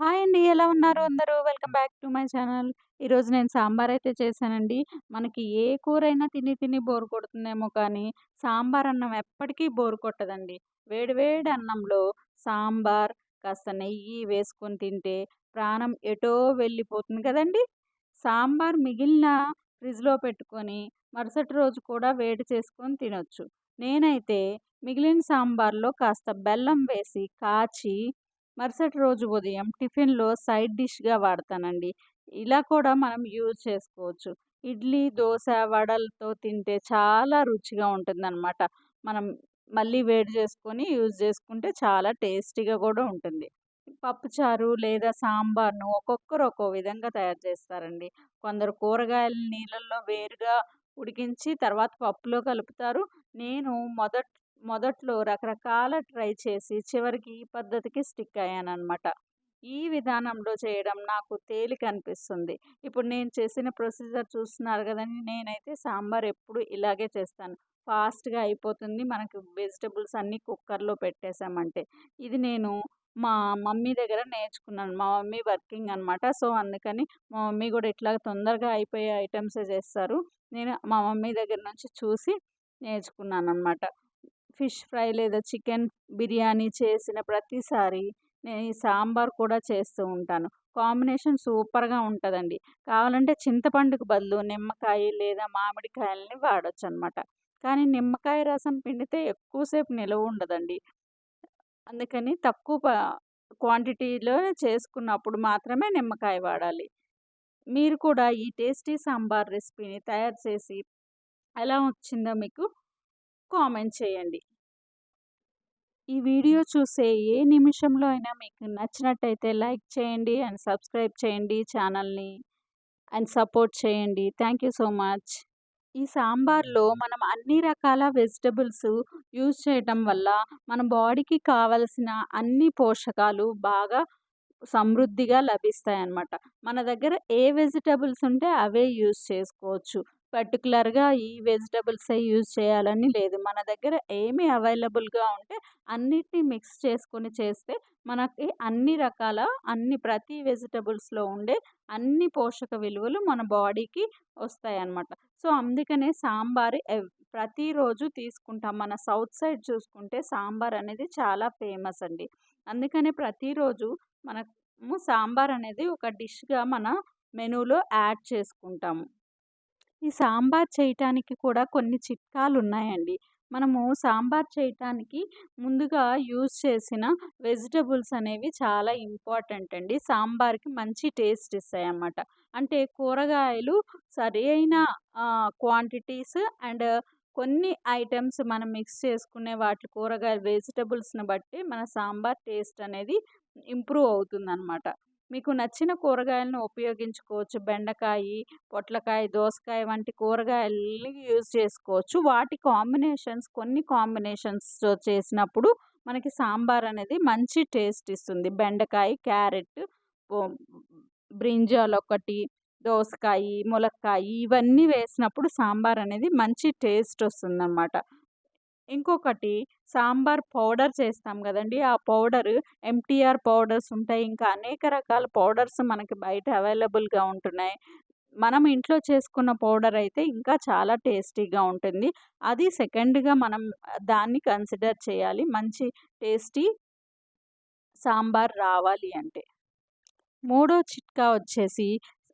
Hi అండి. ఎలా ఉన్నారు అందరూ? Welcome back to my channel. ఈరోజు నేను సాంబార్ అయితే చేశానండి. మనకి ఏ కూరైనా తిని తిని బోర్ కొడుతుందేమో కానీ, సాంబార్ అన్నం ఎప్పటికీ బోర్ కొట్టదండి. వేడి వేడి అన్నంలో సాంబార్, కాస్త నెయ్యి వేసుకొని తింటే ప్రాణం ఎటో వెళ్ళిపోతుంది కదండీ! సాంబార్ మిగిలిన ఫ్రిడ్జ్‌లో పెట్టుకొని మరుసటి రోజు కూడా వేడి చేసుకొని తినొచ్చు. నేనైతే మిగిలిన సాంబార్‌లో కాస్త బెల్లం వేసి కాచి మరుసటి రోజు ఉదయం టిఫిన్‌లో సైడ్ డిష్‌గా వాడతానండి. ఇలా కూడా మనం యూజ్ చేసుకోవచ్చు. ఇడ్లీ, దోస, వడలతో తింటే చాలా రుచిగా ఉంటుందనమాట. మనం మళ్ళీ వేడి చేసుకొని యూజ్ చేసుకుంటే చాలా టేస్టీగా కూడా ఉంటుంది. పప్పుచారు లేదా సాంబార్‌ను ఒక్కొక్కరు ఒక్కో విధంగా తయారు చేస్తారండి. కొందరు కూరగాయలు నీళ్ళల్లో వేరుగా ఉడికించి తర్వాత పప్పులో కలుపుతారు. నేను మొదట్లో రకరకాల ట్రై చేసి చివరికి ఈ పద్ధతికి స్టిక్ అయ్యాననమాట. ఈ విధానంలో చేయడం నాకు తేలిక అనిపిస్తుంది. ఇప్పుడు నేను చేసిన ప్రొసీజర్ చూస్తున్నారు గదండీ! నేనైతే సాంబార్ ఎప్పుడు ఇలాగే చేస్తాను. ఫాస్ట్‌గా అయిపోతుంది. మనకు వెజిటబుల్స్ అన్నీ కుక్కర్‌లో పెట్టేసామంటే. ఇది నేను మా మమ్మీ దగ్గర నేర్చుకున్నాను. మా మమ్మీ వర్కింగ్ అనమాట. సో, అందుకని మా మమ్మీ గూడా ఇట్లా తొందరగా అయిపోయే ఐటెమ్సే చేస్తారు. నేను మా మమ్మీ దగ్గర నుంచి చూసి నేర్చుకున్నాననమాట. ఫిష్ ఫ్రై లేదా చికెన్ బిర్యానీ చేసిన ప్రతిసారి నేను ఈ సాంబార్ కూడా చేస్తూ ఉంటాను. కాంబినేషన్ సూపర్‌గా ఉంటదండి. కావాలంటే చింతపండుకు బదులు నిమ్మకాయ లేదా మామిడికాయలని వాడొచ్చనమాట. కానీ నిమ్మకాయ రసం పిండితే ఎక్కువ సేపు నిలవుండదండి. అందుకని తక్కువ క్వాంటిటీలో చేసుకున్నప్పుడు మాత్రమే నిమ్మకాయ వాడాలి. మీరు కూడా ఈ టేస్టీ సాంబార్ రెసిపీని తయారు చేసి ఎలా వచ్చిందో మీకు కామెంట్ చేయండి. ఈ వీడియో చూసే ఏ నిమిషంలో అయినా మీకు నచ్చినట్టయితే లైక్ చేయండి అండ్ సబ్స్క్రైబ్ చేయండి ఛానల్‌ని అండ్ సపోర్ట్ చేయండి. Thank you so much. ఈ సాంబార్‌లో మనం అన్ని రకాల వెజిటబుల్స్ యూజ్ చేయటం వల్ల మన బాడీకి కావలసిన అన్ని పోషకాలు బాగా సమృద్ధిగా లభిస్తాయన్నమాట. మన దగ్గర ఏ వెజిటబుల్స్ ఉంటే అవే యూజ్ చేసుకోవచ్చు. పర్టిక్యులర్‌గా ఈ వెజిటబుల్సే యూజ్ చేయాలని లేదు. మన దగ్గర ఏమి అవైలబుల్‌గా ఉంటే అన్నిటిని మిక్స్ చేసుకొని చేస్తే మనకి అన్ని రకాల ప్రతి వెజిటబుల్స్‌లో ఉండే అన్ని పోషక విలువలు మన బాడీకి వస్తాయన్నమాట. సో, అందుకనే సాంబార్ ప్రతిరోజు తీసుకుంటాం. మన సౌత్ సైడ్ చూసుకుంటే సాంబార్ అనేది చాలా ఫేమస్ అండి. అందుకనే ప్రతిరోజు మనము సాంబార్ అనేది ఒక డిష్‌గా మన మెనూలో యాడ్ చేసుకుంటాము. ఈ సాంబార్ చేయటానికి కూడా కొన్ని చిట్కాలున్నాయండి. మనము సాంబార్ చేయటానికి ముందుగా యూజ్ చేసిన వెజిటబుల్స్ అనేవి చాలా ఇంపార్టెంట్ అండి. సాంబార్‌కి మంచి టేస్ట్ ఇస్తాయన్నమాట. అంటే కూరగాయలు సరైన క్వాంటిటీస్ అండ్ కొన్ని ఐటెమ్స్ మనం మిక్స్ చేసుకునే కూరగాయలు వెజిటబుల్స్‌ని బట్టి మన సాంబార్ టేస్ట్ అనేది ఇంప్రూవ్ అవుతుందన్నమాట. మీకు నచ్చిన కూరగాయలను ఉపయోగించుకోవచ్చు. బెండకాయి, పొట్లకాయ, దోసకాయ వంటి కూరగాయల్ని యూజ్ చేసుకోవచ్చు. వాటి కాంబినేషన్స్ కొన్ని కాంబినేషన్స్‌తో చేసినప్పుడు మనకి సాంబార్ అనేది మంచి టేస్ట్ ఇస్తుంది. బెండకాయ, క్యారెట్, పొ బ్రింజాల్ ఒకటి, దోసకాయి, ములక్కాయి ఇవన్నీ వేసినప్పుడు సాంబార్ అనేది మంచి టేస్ట్ వస్తుందనమాట. ఇంకొకటి సాంబార్ పౌడర్ చేస్తాం గదండీ! ఆ పౌడరు ఎంటీఆర్ పౌడర్స్ ఉంటాయి. ఇంకా అనేక రకాల పౌడర్స్ మనకి బయట అవైలబుల్‌గా ఉంటున్నాయి. మనం ఇంట్లో చేసుకున్న పౌడర్ అయితే ఇంకా చాలా టేస్టీగా ఉంటుంది. అది సెకండ్‌గా మనం దాన్ని కన్సిడర్ చేయాలి. మంచి టేస్టీ సాంబార్ రావాలి అంటే. మూడో చిట్కా వచ్చేసి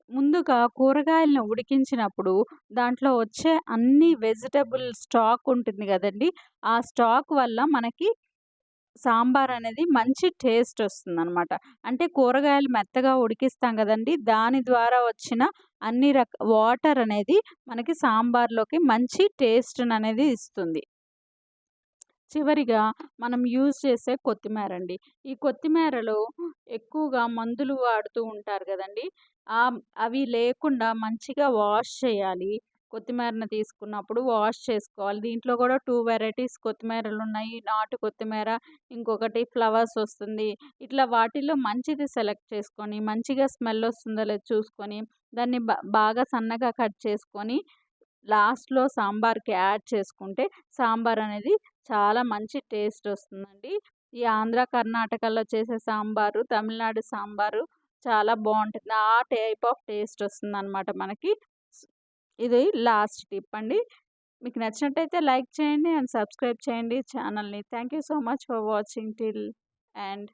ముందుగా కూరగాయలను ఉడికించినప్పుడు దాంట్లో వచ్చే అన్ని వెజిటబుల్ స్టాక్ ఉంటుంది గదండీ! ఆ స్టాక్ వల్ల మనకి సాంబార్ అనేది మంచి టేస్ట్ వస్తుందనమాట. అంటే కూరగాయలు మెత్తగా ఉడికిస్తాం గదండీ! దాని ద్వారా వచ్చిన వాటర్ అనేది మనకి సాంబార్‌లోకి మంచి టేస్ట్‌ననేది ఇస్తుంది. చివరిగా మనం యూజ్ చేసే కొత్తిమీరండి. ఈ కొత్తిమీరలో ఎక్కువగా మందులు వాడుతూ ఉంటారు గదండీ! అవి లేకుండా మంచిగా వాష్ చేయాలి. కొత్తిమీరని తీసుకున్నప్పుడు వాష్ చేసుకోవాలి. దీంట్లో గూడా 2 వెరైటీస్ కొత్తిమీరలున్నాయి. నాటు కొత్తిమీర, ఇంకొకటి ఫ్లవర్స్ వస్తుంది. ఇట్లా వాటిలో మంచిది సెలెక్ట్ చేసుకొని, మంచిగా స్మెల్ వస్తుందో లేదో చూసుకొని, దాన్ని బాగా సన్నగా కట్ చేసుకొని లాస్ట్‌లో సాంబార్‌కి యాడ్ చేసుకుంటే సాంబార్ అనేది చాలా మంచి టేస్ట్ వస్తుందండి. ఈ ఆంధ్ర, కర్ణాటకలో చేసే సాంబారు, తమిళనాడు సాంబారు చాలా బావుంటుంది. ఆ టైప్ ఆఫ్ టేస్ట్ వస్తుందనమాట మనకి. స్ ఇది లాస్ట్ టిప్ అండి. మీకు నచ్చినట్టయితే లైక్ చేయండి అండ్ సబ్స్క్రైబ్ చేయండి ఛానల్‌ని. Thank you so much for watching till end.